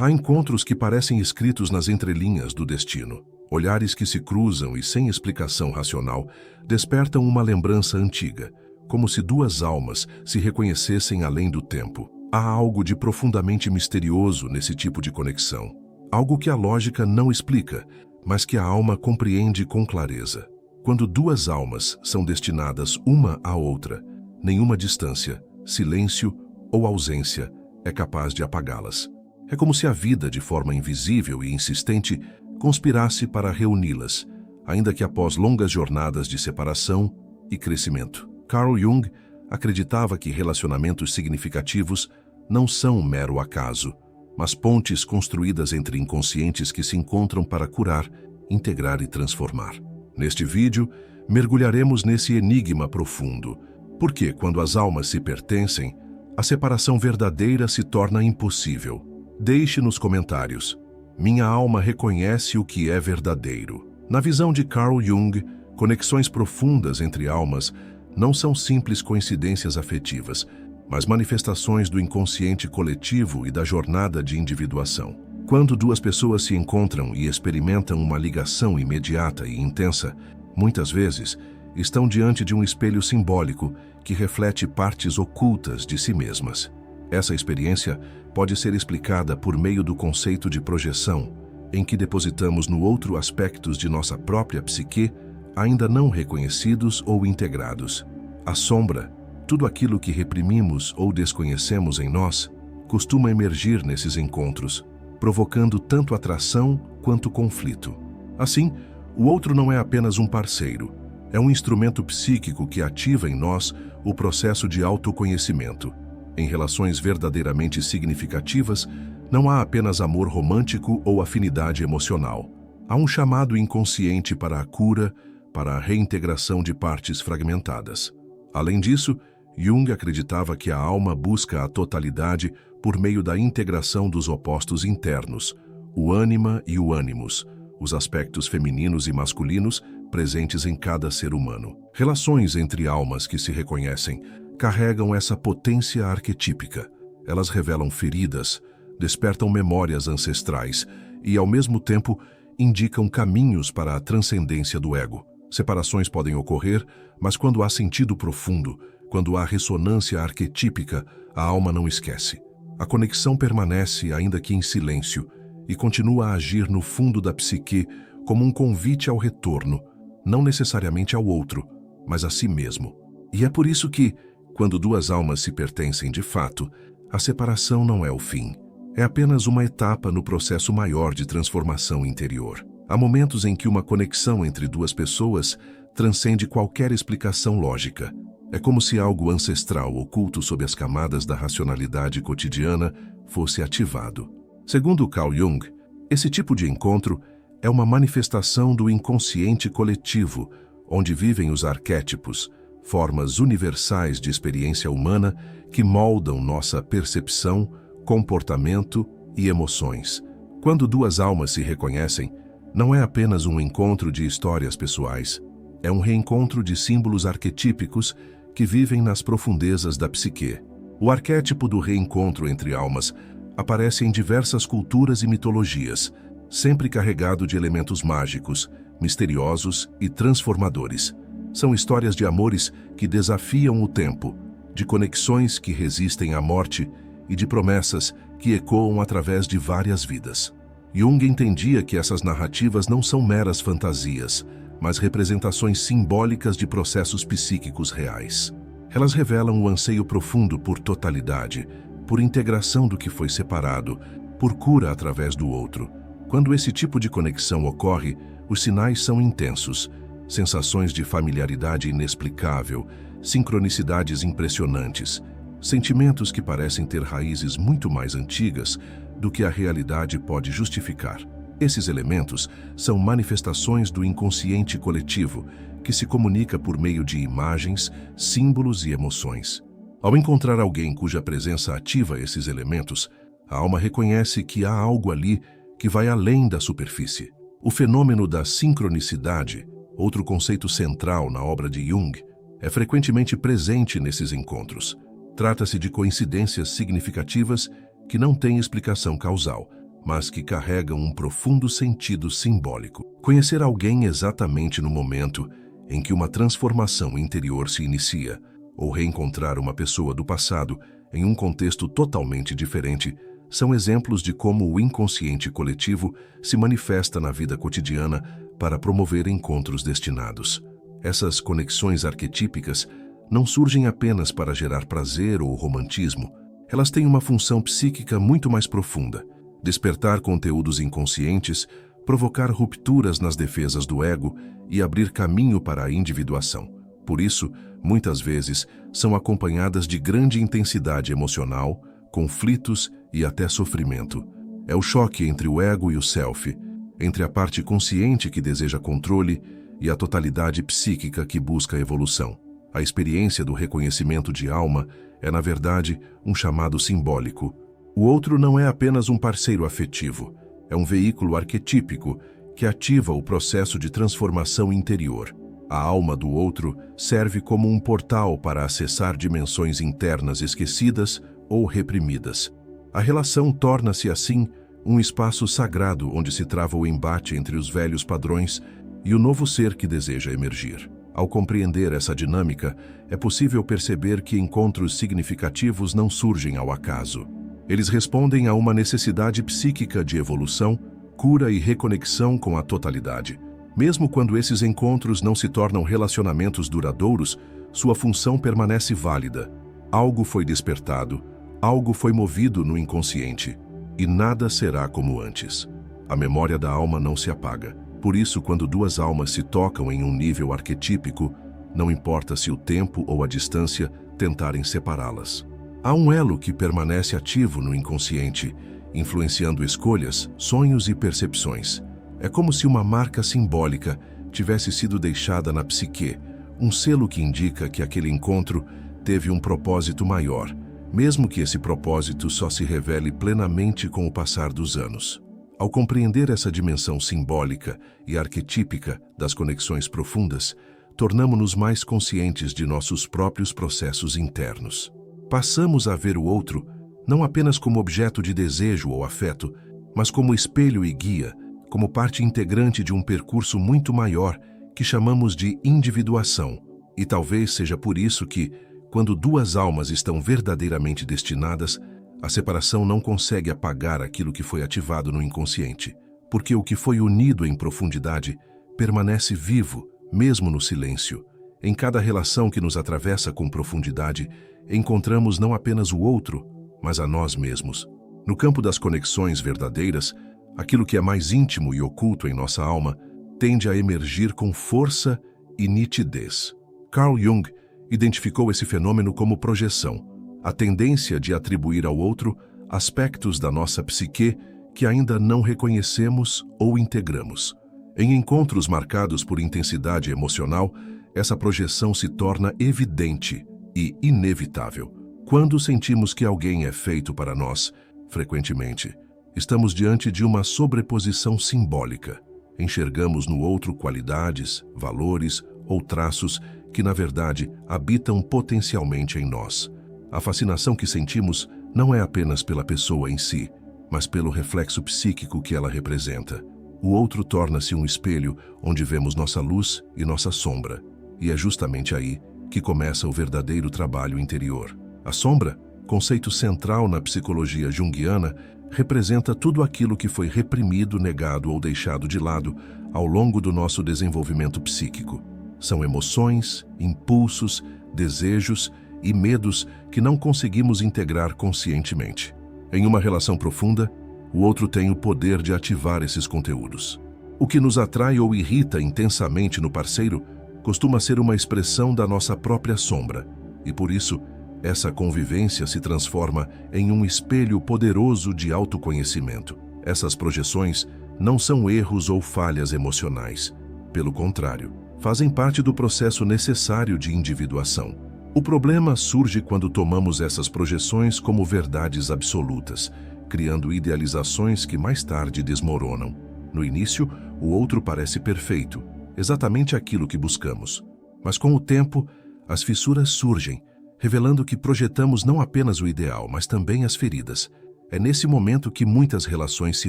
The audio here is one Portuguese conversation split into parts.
Há encontros que parecem escritos nas entrelinhas do destino. Olhares que se cruzam e, sem explicação racional, despertam uma lembrança antiga, como se duas almas se reconhecessem além do tempo. Há algo de profundamente misterioso nesse tipo de conexão. Algo que a lógica não explica, mas que a alma compreende com clareza. Quando duas almas são destinadas uma à outra, nenhuma distância, silêncio ou ausência é capaz de apagá-las. É como se a vida, de forma invisível e insistente, conspirasse para reuni-las, ainda que após longas jornadas de separação e crescimento. Carl Jung acreditava que relacionamentos significativos não são um mero acaso, mas pontes construídas entre inconscientes que se encontram para curar, integrar e transformar. Neste vídeo, mergulharemos nesse enigma profundo. Porque, quando as almas se pertencem, a separação verdadeira se torna impossível? Deixe nos comentários. Minha alma reconhece o que é verdadeiro. Na visão de Carl Jung, conexões profundas entre almas não são simples coincidências afetivas, mas manifestações do inconsciente coletivo e da jornada de individuação. Quando duas pessoas se encontram e experimentam uma ligação imediata e intensa, muitas vezes estão diante de um espelho simbólico que reflete partes ocultas de si mesmas. Essa experiência pode ser explicada por meio do conceito de projeção, em que depositamos no outro aspectos de nossa própria psique, ainda não reconhecidos ou integrados. A sombra, tudo aquilo que reprimimos ou desconhecemos em nós, costuma emergir nesses encontros, provocando tanto atração quanto conflito. Assim, o outro não é apenas um parceiro, é um instrumento psíquico que ativa em nós o processo de autoconhecimento. Em relações verdadeiramente significativas, não há apenas amor romântico ou afinidade emocional. Há um chamado inconsciente para a cura, para a reintegração de partes fragmentadas. Além disso, Jung acreditava que a alma busca a totalidade por meio da integração dos opostos internos, o ânima e o ânimos, os aspectos femininos e masculinos presentes em cada ser humano. Relações entre almas que se reconhecem carregam essa potência arquetípica. Elas revelam feridas, despertam memórias ancestrais e, ao mesmo tempo, indicam caminhos para a transcendência do ego. Separações podem ocorrer, mas quando há sentido profundo, quando há ressonância arquetípica, a alma não esquece. A conexão permanece, ainda que em silêncio, e continua a agir no fundo da psique como um convite ao retorno, não necessariamente ao outro, mas a si mesmo. E é por isso que, quando duas almas se pertencem de fato, a separação não é o fim. É apenas uma etapa no processo maior de transformação interior. Há momentos em que uma conexão entre duas pessoas transcende qualquer explicação lógica. É como se algo ancestral oculto sob as camadas da racionalidade cotidiana fosse ativado. Segundo Carl Jung, esse tipo de encontro é uma manifestação do inconsciente coletivo, onde vivem os arquétipos, formas universais de experiência humana que moldam nossa percepção, comportamento e emoções. Quando duas almas se reconhecem, não é apenas um encontro de histórias pessoais, é um reencontro de símbolos arquetípicos que vivem nas profundezas da psique. O arquétipo do reencontro entre almas aparece em diversas culturas e mitologias, sempre carregado de elementos mágicos, misteriosos e transformadores. São histórias de amores que desafiam o tempo, de conexões que resistem à morte e de promessas que ecoam através de várias vidas. Jung entendia que essas narrativas não são meras fantasias, mas representações simbólicas de processos psíquicos reais. Elas revelam o anseio profundo por totalidade, por integração do que foi separado, por cura através do outro. Quando esse tipo de conexão ocorre, os sinais são intensos, sensações de familiaridade inexplicável, sincronicidades impressionantes, sentimentos que parecem ter raízes muito mais antigas do que a realidade pode justificar. Esses elementos são manifestações do inconsciente coletivo, que se comunica por meio de imagens, símbolos e emoções. Ao encontrar alguém cuja presença ativa esses elementos, a alma reconhece que há algo ali que vai além da superfície. O fenômeno da sincronicidade, outro conceito central na obra de Jung, é frequentemente presente nesses encontros. Trata-se de coincidências significativas que não têm explicação causal, mas que carregam um profundo sentido simbólico. Conhecer alguém exatamente no momento em que uma transformação interior se inicia, ou reencontrar uma pessoa do passado em um contexto totalmente diferente, são exemplos de como o inconsciente coletivo se manifesta na vida cotidiana para promover encontros destinados. Essas conexões arquetípicas não surgem apenas para gerar prazer ou romantismo. Elas têm uma função psíquica muito mais profunda: despertar conteúdos inconscientes, provocar rupturas nas defesas do ego e abrir caminho para a individuação. Por isso, muitas vezes, são acompanhadas de grande intensidade emocional, conflitos e até sofrimento. É o choque entre o ego e o self, entre a parte consciente que deseja controle e a totalidade psíquica que busca evolução. A experiência do reconhecimento de alma é, na verdade, um chamado simbólico. O outro não é apenas um parceiro afetivo, é um veículo arquetípico que ativa o processo de transformação interior. A alma do outro serve como um portal para acessar dimensões internas esquecidas ou reprimidas. A relação torna-se, assim, um espaço sagrado onde se trava o embate entre os velhos padrões e o novo ser que deseja emergir. Ao compreender essa dinâmica, é possível perceber que encontros significativos não surgem ao acaso. Eles respondem a uma necessidade psíquica de evolução, cura e reconexão com a totalidade. Mesmo quando esses encontros não se tornam relacionamentos duradouros, sua função permanece válida. Algo foi despertado, algo foi movido no inconsciente, e nada será como antes. A memória da alma não se apaga. Por isso, quando duas almas se tocam em um nível arquetípico, não importa se o tempo ou a distância tentarem separá-las. Há um elo que permanece ativo no inconsciente, influenciando escolhas, sonhos e percepções. É como se uma marca simbólica tivesse sido deixada na psique, um selo que indica que aquele encontro teve um propósito maior, mesmo que esse propósito só se revele plenamente com o passar dos anos. Ao compreender essa dimensão simbólica e arquetípica das conexões profundas, tornamo-nos mais conscientes de nossos próprios processos internos. Passamos a ver o outro não apenas como objeto de desejo ou afeto, mas como espelho e guia, como parte integrante de um percurso muito maior que chamamos de individuação. E talvez seja por isso que, quando duas almas estão verdadeiramente destinadas, a separação não consegue apagar aquilo que foi ativado no inconsciente, porque o que foi unido em profundidade permanece vivo, mesmo no silêncio. Em cada relação que nos atravessa com profundidade, encontramos não apenas o outro, mas a nós mesmos. No campo das conexões verdadeiras, aquilo que é mais íntimo e oculto em nossa alma tende a emergir com força e nitidez. Carl Jung identificou esse fenômeno como projeção, a tendência de atribuir ao outro aspectos da nossa psique que ainda não reconhecemos ou integramos. Em encontros marcados por intensidade emocional, essa projeção se torna evidente e inevitável. Quando sentimos que alguém é feito para nós, frequentemente, estamos diante de uma sobreposição simbólica. Enxergamos no outro qualidades, valores ou traços que, na verdade, habitam potencialmente em nós. A fascinação que sentimos não é apenas pela pessoa em si, mas pelo reflexo psíquico que ela representa. O outro torna-se um espelho onde vemos nossa luz e nossa sombra, e é justamente aí que começa o verdadeiro trabalho interior. A sombra, conceito central na psicologia junguiana, representa tudo aquilo que foi reprimido, negado ou deixado de lado ao longo do nosso desenvolvimento psíquico. São emoções, impulsos, desejos e medos que não conseguimos integrar conscientemente. Em uma relação profunda, o outro tem o poder de ativar esses conteúdos. O que nos atrai ou irrita intensamente no parceiro costuma ser uma expressão da nossa própria sombra, e por isso, essa convivência se transforma em um espelho poderoso de autoconhecimento. Essas projeções não são erros ou falhas emocionais. Pelo contrário, fazem parte do processo necessário de individuação. O problema surge quando tomamos essas projeções como verdades absolutas, criando idealizações que mais tarde desmoronam. No início, o outro parece perfeito, exatamente aquilo que buscamos. Mas com o tempo, as fissuras surgem, revelando que projetamos não apenas o ideal, mas também as feridas. É nesse momento que muitas relações se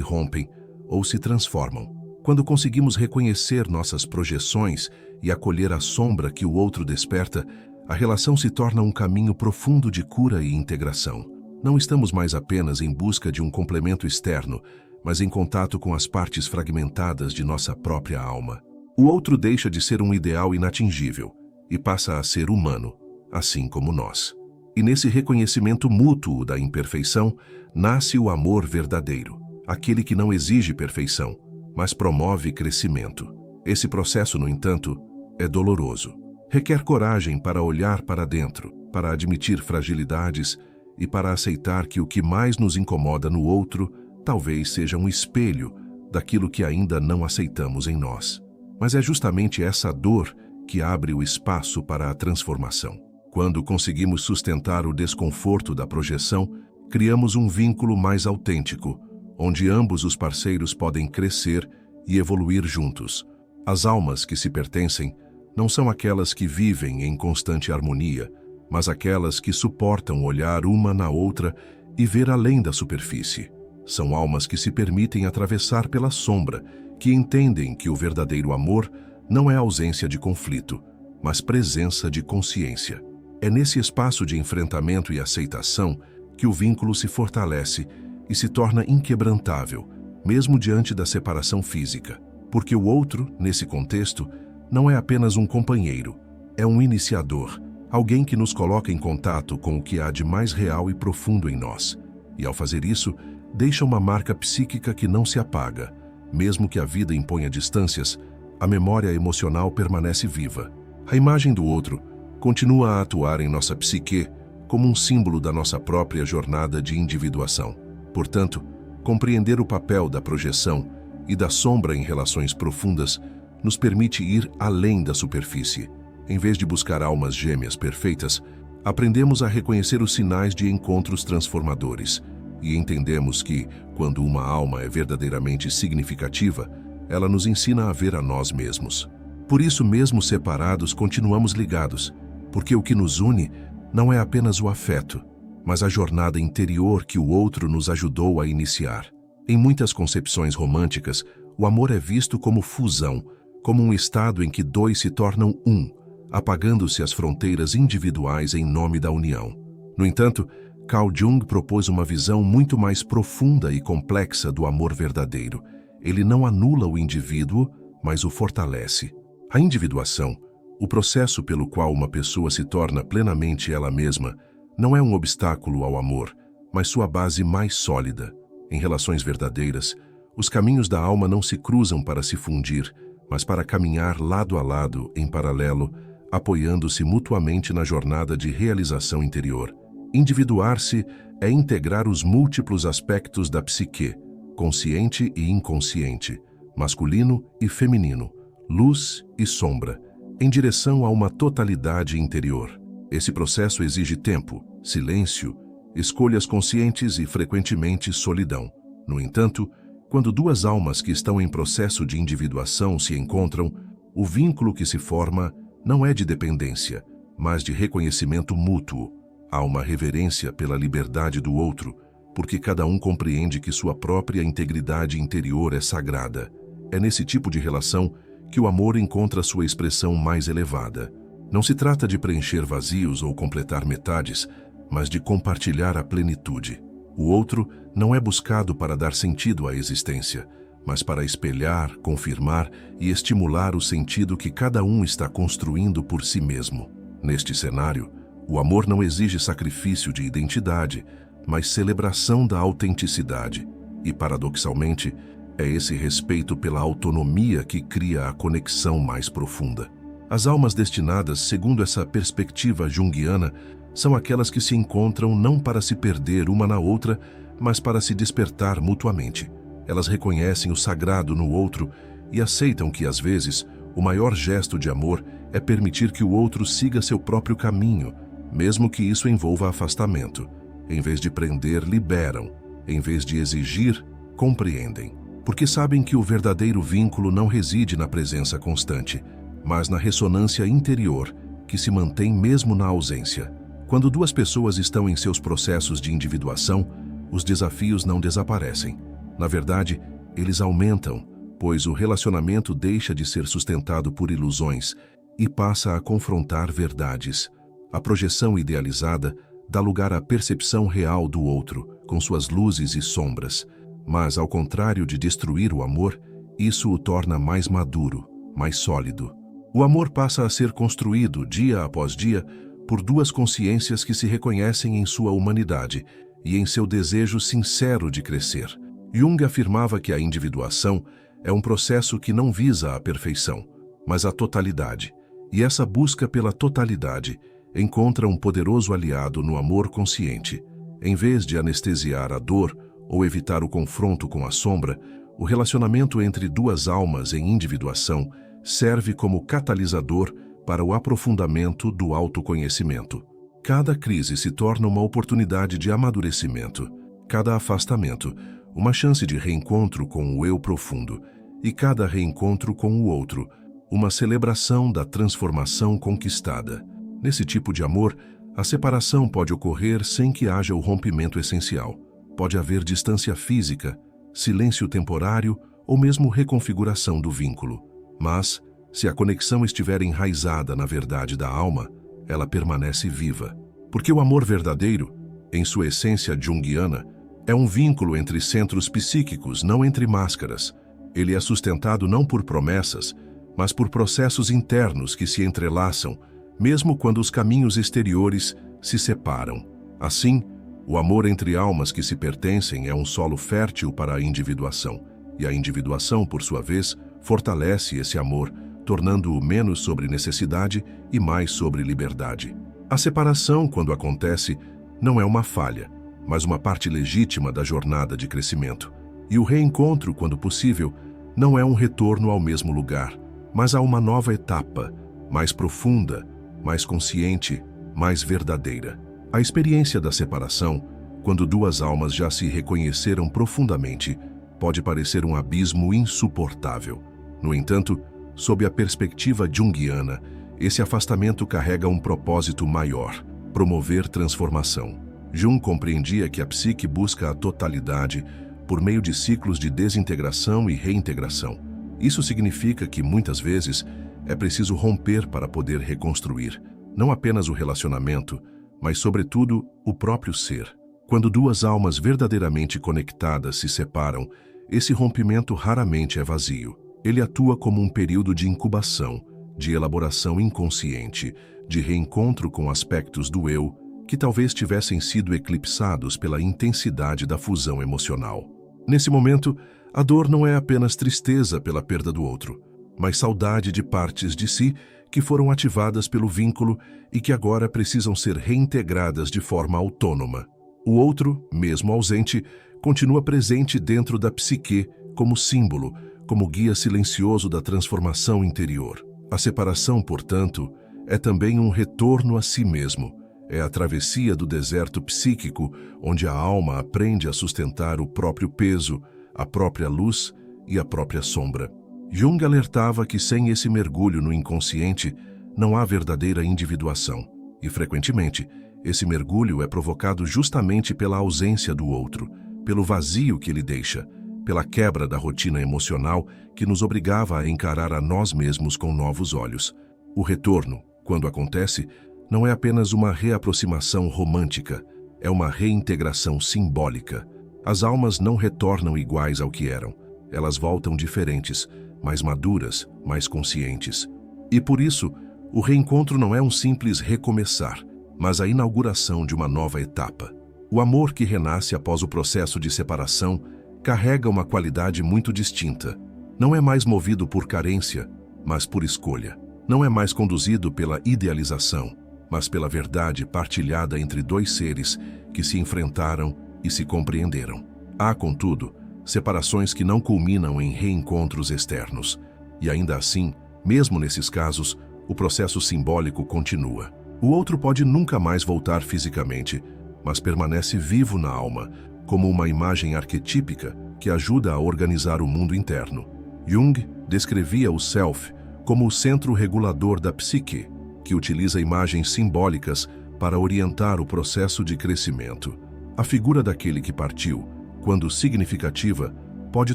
rompem ou se transformam. Quando conseguimos reconhecer nossas projeções e acolher a sombra que o outro desperta, a relação se torna um caminho profundo de cura e integração. Não estamos mais apenas em busca de um complemento externo, mas em contato com as partes fragmentadas de nossa própria alma. O outro deixa de ser um ideal inatingível e passa a ser humano, assim como nós. E nesse reconhecimento mútuo da imperfeição, nasce o amor verdadeiro, aquele que não exige perfeição, mas promove crescimento. Esse processo, no entanto, é doloroso. Requer coragem para olhar para dentro, para admitir fragilidades e para aceitar que o que mais nos incomoda no outro talvez seja um espelho daquilo que ainda não aceitamos em nós. Mas é justamente essa dor que abre o espaço para a transformação. Quando conseguimos sustentar o desconforto da projeção, criamos um vínculo mais autêntico, onde ambos os parceiros podem crescer e evoluir juntos. As almas que se pertencem não são aquelas que vivem em constante harmonia, mas aquelas que suportam olhar uma na outra e ver além da superfície. São almas que se permitem atravessar pela sombra, que entendem que o verdadeiro amor não é ausência de conflito, mas presença de consciência. É nesse espaço de enfrentamento e aceitação que o vínculo se fortalece e se torna inquebrantável, mesmo diante da separação física, porque o outro, nesse contexto, não é apenas um companheiro, é um iniciador, alguém que nos coloca em contato com o que há de mais real e profundo em nós. E ao fazer isso, deixa uma marca psíquica que não se apaga. Mesmo que a vida imponha distâncias, a memória emocional permanece viva. A imagem do outro continua a atuar em nossa psique como um símbolo da nossa própria jornada de individuação. Portanto, compreender o papel da projeção e da sombra em relações profundas nos permite ir além da superfície. Em vez de buscar almas gêmeas perfeitas, aprendemos a reconhecer os sinais de encontros transformadores e entendemos que, quando uma alma é verdadeiramente significativa, ela nos ensina a ver a nós mesmos. Por isso, mesmo separados, continuamos ligados, porque o que nos une não é apenas o afeto, mas a jornada interior que o outro nos ajudou a iniciar. Em muitas concepções românticas, o amor é visto como fusão, como um estado em que dois se tornam um, apagando-se as fronteiras individuais em nome da união. No entanto, Carl Jung propôs uma visão muito mais profunda e complexa do amor verdadeiro. Ele não anula o indivíduo, mas o fortalece. A individuação, o processo pelo qual uma pessoa se torna plenamente ela mesma, não é um obstáculo ao amor, mas sua base mais sólida. Em relações verdadeiras, os caminhos da alma não se cruzam para se fundir, mas para caminhar lado a lado, em paralelo, apoiando-se mutuamente na jornada de realização interior. Individuar-se é integrar os múltiplos aspectos da psique, consciente e inconsciente, masculino e feminino, luz e sombra, em direção a uma totalidade interior. Esse processo exige tempo, silêncio, escolhas conscientes e, frequentemente, solidão. No entanto, quando duas almas que estão em processo de individuação se encontram, o vínculo que se forma não é de dependência, mas de reconhecimento mútuo. Há uma reverência pela liberdade do outro, porque cada um compreende que sua própria integridade interior é sagrada. É nesse tipo de relação que o amor encontra sua expressão mais elevada. Não se trata de preencher vazios ou completar metades, mas de compartilhar a plenitude. O outro não é buscado para dar sentido à existência, mas para espelhar, confirmar e estimular o sentido que cada um está construindo por si mesmo. Neste cenário, o amor não exige sacrifício de identidade, mas celebração da autenticidade. E, paradoxalmente, é esse respeito pela autonomia que cria a conexão mais profunda. As almas destinadas, segundo essa perspectiva junguiana, são aquelas que se encontram não para se perder uma na outra, mas para se despertar mutuamente. Elas reconhecem o sagrado no outro e aceitam que, às vezes, o maior gesto de amor é permitir que o outro siga seu próprio caminho, mesmo que isso envolva afastamento. Em vez de prender, liberam. Em vez de exigir, compreendem. Porque sabem que o verdadeiro vínculo não reside na presença constante, mas na ressonância interior, que se mantém mesmo na ausência. Quando duas pessoas estão em seus processos de individuação, os desafios não desaparecem. Na verdade, eles aumentam, pois o relacionamento deixa de ser sustentado por ilusões e passa a confrontar verdades. A projeção idealizada dá lugar à percepção real do outro, com suas luzes e sombras. Mas, ao contrário de destruir o amor, isso o torna mais maduro, mais sólido. O amor passa a ser construído, dia após dia, por duas consciências que se reconhecem em sua humanidade e em seu desejo sincero de crescer. Jung afirmava que a individuação é um processo que não visa a perfeição, mas a totalidade. E essa busca pela totalidade encontra um poderoso aliado no amor consciente. Em vez de anestesiar a dor ou evitar o confronto com a sombra, o relacionamento entre duas almas em individuação serve como catalisador para o aprofundamento do autoconhecimento. Cada crise se torna uma oportunidade de amadurecimento, cada afastamento, uma chance de reencontro com o eu profundo, e cada reencontro com o outro, uma celebração da transformação conquistada. Nesse tipo de amor, a separação pode ocorrer sem que haja o rompimento essencial. Pode haver distância física, silêncio temporário ou mesmo reconfiguração do vínculo. Mas, se a conexão estiver enraizada na verdade da alma, ela permanece viva. Porque o amor verdadeiro, em sua essência junguiana, é um vínculo entre centros psíquicos, não entre máscaras. Ele é sustentado não por promessas, mas por processos internos que se entrelaçam, mesmo quando os caminhos exteriores se separam. Assim, o amor entre almas que se pertencem é um solo fértil para a individuação, e a individuação, por sua vez, fortalece esse amor, tornando-o menos sobre necessidade e mais sobre liberdade. A separação, quando acontece, não é uma falha, mas uma parte legítima da jornada de crescimento. E o reencontro, quando possível, não é um retorno ao mesmo lugar, mas a uma nova etapa, mais profunda, mais consciente, mais verdadeira. A experiência da separação, quando duas almas já se reconheceram profundamente, pode parecer um abismo insuportável. No entanto, sob a perspectiva junguiana, esse afastamento carrega um propósito maior: promover transformação. Jung compreendia que a psique busca a totalidade por meio de ciclos de desintegração e reintegração. Isso significa que, muitas vezes, é preciso romper para poder reconstruir, não apenas o relacionamento, mas, sobretudo, o próprio ser. Quando duas almas verdadeiramente conectadas se separam, esse rompimento raramente é vazio. Ele atua como um período de incubação, de elaboração inconsciente, de reencontro com aspectos do eu que talvez tivessem sido eclipsados pela intensidade da fusão emocional. Nesse momento, a dor não é apenas tristeza pela perda do outro, mas saudade de partes de si que foram ativadas pelo vínculo e que agora precisam ser reintegradas de forma autônoma. O outro, mesmo ausente, continua presente dentro da psique como símbolo, como guia silencioso da transformação interior. A separação, portanto, é também um retorno a si mesmo. É a travessia do deserto psíquico, onde a alma aprende a sustentar o próprio peso, a própria luz e a própria sombra. Jung alertava que sem esse mergulho no inconsciente, não há verdadeira individuação. E, frequentemente, esse mergulho é provocado justamente pela ausência do outro, pelo vazio que ele deixa, pela quebra da rotina emocional que nos obrigava a encarar a nós mesmos com novos olhos. O retorno, quando acontece, não é apenas uma reaproximação romântica, é uma reintegração simbólica. As almas não retornam iguais ao que eram. Elas voltam diferentes, mais maduras, mais conscientes. E por isso, o reencontro não é um simples recomeçar, mas a inauguração de uma nova etapa. O amor que renasce após o processo de separação carrega uma qualidade muito distinta. Não é mais movido por carência, mas por escolha. Não é mais conduzido pela idealização, mas pela verdade partilhada entre dois seres que se enfrentaram e se compreenderam. Há, contudo, separações que não culminam em reencontros externos. E ainda assim, mesmo nesses casos, o processo simbólico continua. O outro pode nunca mais voltar fisicamente, mas permanece vivo na alma, como uma imagem arquetípica que ajuda a organizar o mundo interno. Jung descrevia o self como o centro regulador da psique, que utiliza imagens simbólicas para orientar o processo de crescimento. A figura daquele que partiu, quando significativa, pode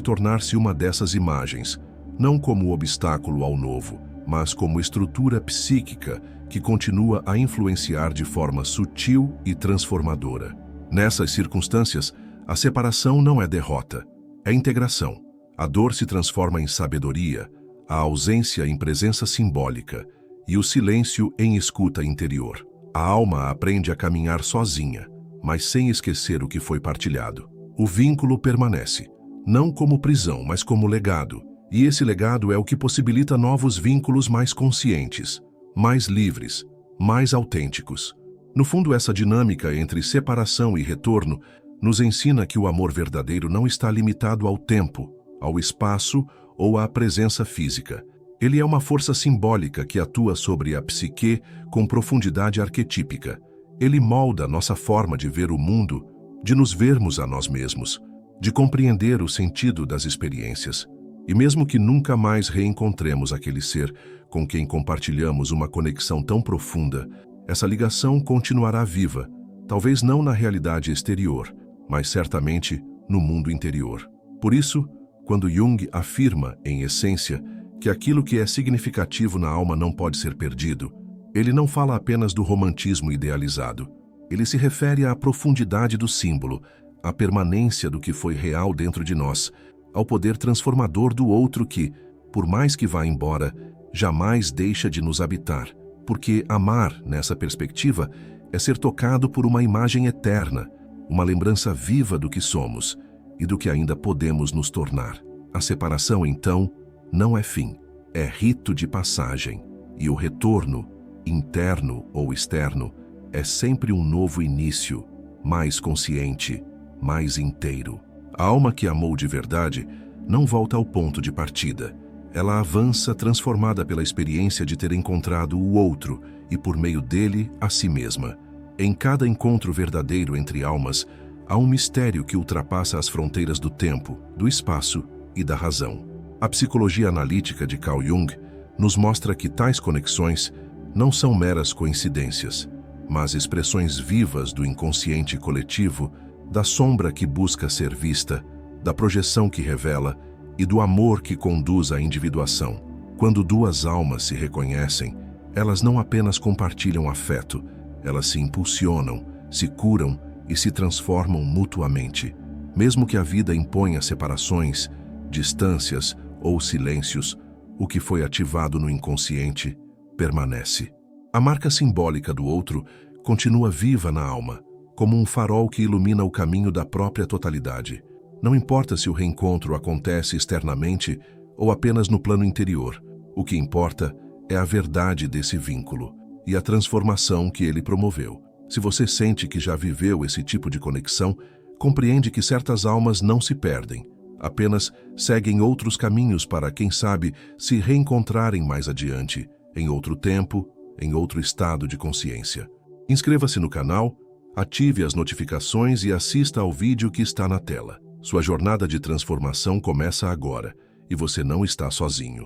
tornar-se uma dessas imagens, não como obstáculo ao novo, mas como estrutura psíquica que continua a influenciar de forma sutil e transformadora. Nessas circunstâncias, a separação não é derrota, é integração. A dor se transforma em sabedoria, a ausência em presença simbólica e o silêncio em escuta interior. A alma aprende a caminhar sozinha, mas sem esquecer o que foi partilhado. O vínculo permanece, não como prisão, mas como legado. E esse legado é o que possibilita novos vínculos mais conscientes, mais livres, mais autênticos. No fundo, essa dinâmica entre separação e retorno nos ensina que o amor verdadeiro não está limitado ao tempo, ao espaço ou à presença física. Ele é uma força simbólica que atua sobre a psique com profundidade arquetípica. Ele molda nossa forma de ver o mundo, de nos vermos a nós mesmos, de compreender o sentido das experiências. E mesmo que nunca mais reencontremos aquele ser com quem compartilhamos uma conexão tão profunda, essa ligação continuará viva, talvez não na realidade exterior, mas certamente no mundo interior. Por isso, quando Jung afirma, em essência, que aquilo que é significativo na alma não pode ser perdido, ele não fala apenas do romantismo idealizado. Ele se refere à profundidade do símbolo, à permanência do que foi real dentro de nós, ao poder transformador do outro que, por mais que vá embora, jamais deixa de nos habitar, porque amar, nessa perspectiva, é ser tocado por uma imagem eterna, uma lembrança viva do que somos e do que ainda podemos nos tornar. A separação, então, não é fim, é rito de passagem, e o retorno, interno ou externo, é sempre um novo início, mais consciente, mais inteiro. A alma que amou de verdade não volta ao ponto de partida. Ela avança transformada pela experiência de ter encontrado o outro e, por meio dele, a si mesma. Em cada encontro verdadeiro entre almas, há um mistério que ultrapassa as fronteiras do tempo, do espaço e da razão. A psicologia analítica de Carl Jung nos mostra que tais conexões não são meras coincidências, mas expressões vivas do inconsciente coletivo, da sombra que busca ser vista, da projeção que revela e do amor que conduz à individuação. Quando duas almas se reconhecem, elas não apenas compartilham afeto, elas se impulsionam, se curam e se transformam mutuamente. Mesmo que a vida imponha separações, distâncias ou silêncios, o que foi ativado no inconsciente permanece. A marca simbólica do outro continua viva na alma, como um farol que ilumina o caminho da própria totalidade. Não importa se o reencontro acontece externamente ou apenas no plano interior, o que importa é a verdade desse vínculo e a transformação que ele promoveu. Se você sente que já viveu esse tipo de conexão, compreende que certas almas não se perdem, apenas seguem outros caminhos para, quem sabe, se reencontrarem mais adiante, em outro tempo, em outro estado de consciência. Inscreva-se no canal, ative as notificações e assista ao vídeo que está na tela. Sua jornada de transformação começa agora e você não está sozinho.